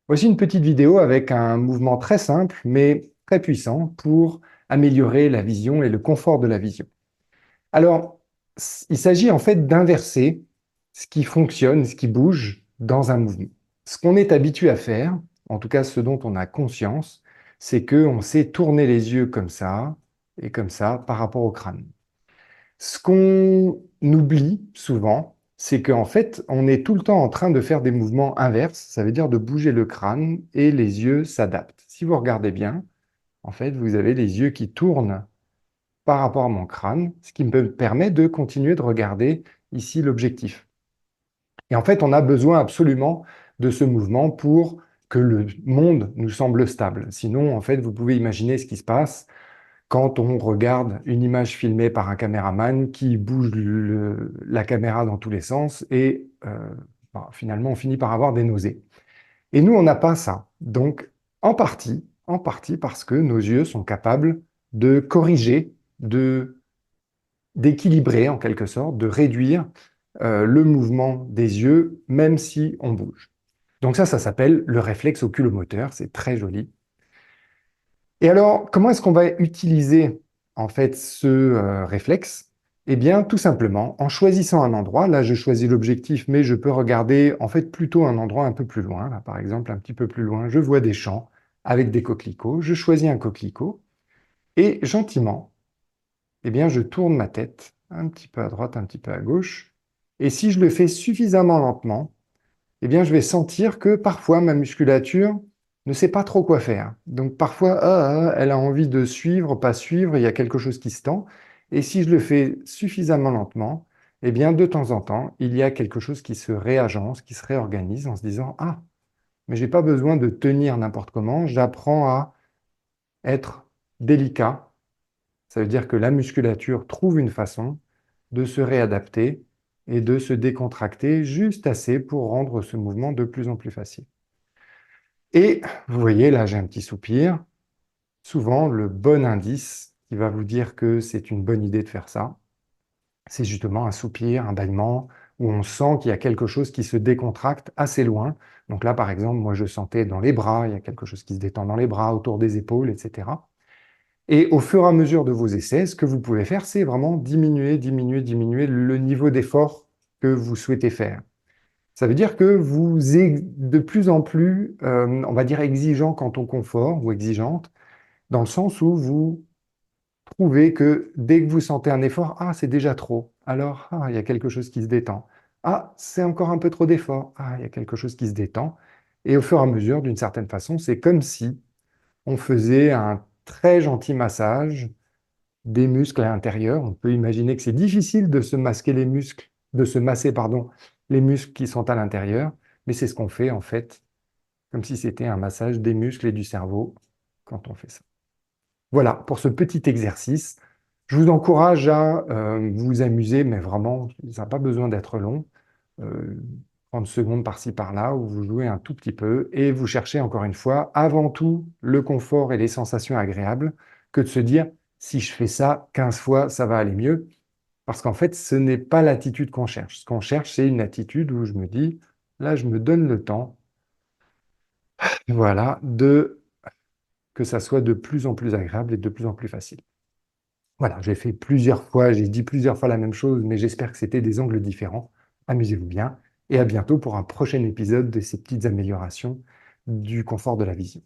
Voici une petite vidéo avec un mouvement très simple mais très puissant pour améliorer la vision et le confort de la vision. Alors, il s'agit en fait d'inverser ce qui fonctionne, ce qui bouge dans un mouvement. Ce qu'on est habitué à faire, en tout cas ce dont on a conscience, c'est qu'on sait tourner les yeux comme ça et comme ça par rapport au crâne. Ce qu'on oublie souvent, c'est qu'en fait, on est tout le temps en train de faire des mouvements inverses, ça veut dire de bouger le crâne et les yeux s'adaptent. Si vous regardez bien, en fait, vous avez les yeux qui tournent par rapport à mon crâne, ce qui me permet de continuer de regarder ici l'objectif. Et en fait, on a besoin absolument de ce mouvement pour que le monde nous semble stable. Sinon, en fait, vous pouvez imaginer ce qui se passe quand on regarde une image filmée par un caméraman qui bouge la caméra dans tous les sens et finalement on finit par avoir des nausées. Et nous, on n'a pas ça. Donc, en partie parce que nos yeux sont capables de corriger, d'équilibrer en quelque sorte, de réduire le mouvement des yeux, même si on bouge. Donc ça s'appelle le réflexe oculomoteur, c'est très joli. Et alors, comment est-ce qu'on va utiliser en fait ce réflexe? Eh bien, tout simplement, en choisissant un endroit. Là, je choisis l'objectif, mais je peux regarder en fait plutôt un endroit un peu plus loin. Là, par exemple, un petit peu plus loin, je vois des champs avec des coquelicots. Je choisis un coquelicot et gentiment, eh bien, je tourne ma tête un petit peu à droite, un petit peu à gauche. Et si je le fais suffisamment lentement, eh bien, je vais sentir que parfois ma musculature ne sait pas trop quoi faire. Donc parfois, elle a envie de suivre, pas suivre, il y a quelque chose qui se tend. Et si je le fais suffisamment lentement, eh bien, de temps en temps, il y a quelque chose qui se réagence, qui se réorganise en se disant, ah, mais j'ai pas besoin de tenir n'importe comment, j'apprends à être délicat. Ça veut dire que la musculature trouve une façon de se réadapter et de se décontracter juste assez pour rendre ce mouvement de plus en plus facile. Et vous voyez, là, j'ai un petit soupir. Souvent, le bon indice qui va vous dire que c'est une bonne idée de faire ça, c'est justement un soupir, un bâillement, où on sent qu'il y a quelque chose qui se décontracte assez loin. Donc là, par exemple, moi, je sentais dans les bras, il y a quelque chose qui se détend dans les bras, autour des épaules, etc. Et au fur et à mesure de vos essais, ce que vous pouvez faire, c'est vraiment diminuer, diminuer, diminuer le niveau d'effort que vous souhaitez faire. Ça veut dire que vous êtes de plus en plus, on va dire, exigeant quant au confort ou exigeante, dans le sens où vous trouvez que dès que vous sentez un effort, ah, c'est déjà trop. Alors, ah, il y a quelque chose qui se détend. Ah, c'est encore un peu trop d'effort. Ah, il y a quelque chose qui se détend. Et au fur et à mesure, d'une certaine façon, c'est comme si on faisait un très gentil massage des muscles à l'intérieur. On peut imaginer que c'est difficile de se masquer les muscles, de se masser, pardon, les muscles qui sont à l'intérieur, mais c'est ce qu'on fait en fait, comme si c'était un massage des muscles et du cerveau quand on fait ça. Voilà pour ce petit exercice. Je vous encourage à vous amuser, mais vraiment, ça n'a pas besoin d'être long. Euh, 30 secondes par-ci par-là, où vous jouez un tout petit peu et vous cherchez encore une fois, avant tout, le confort et les sensations agréables, que de se dire, si je fais ça 15 fois, ça va aller mieux. Parce qu'en fait, ce n'est pas l'attitude qu'on cherche. Ce qu'on cherche, c'est une attitude où je me dis, là, je me donne le temps, voilà, de que ça soit de plus en plus agréable et de plus en plus facile. Voilà, j'ai fait plusieurs fois, j'ai dit plusieurs fois la même chose, mais j'espère que c'était des angles différents. Amusez-vous bien et à bientôt pour un prochain épisode de ces petites améliorations du confort de la vision.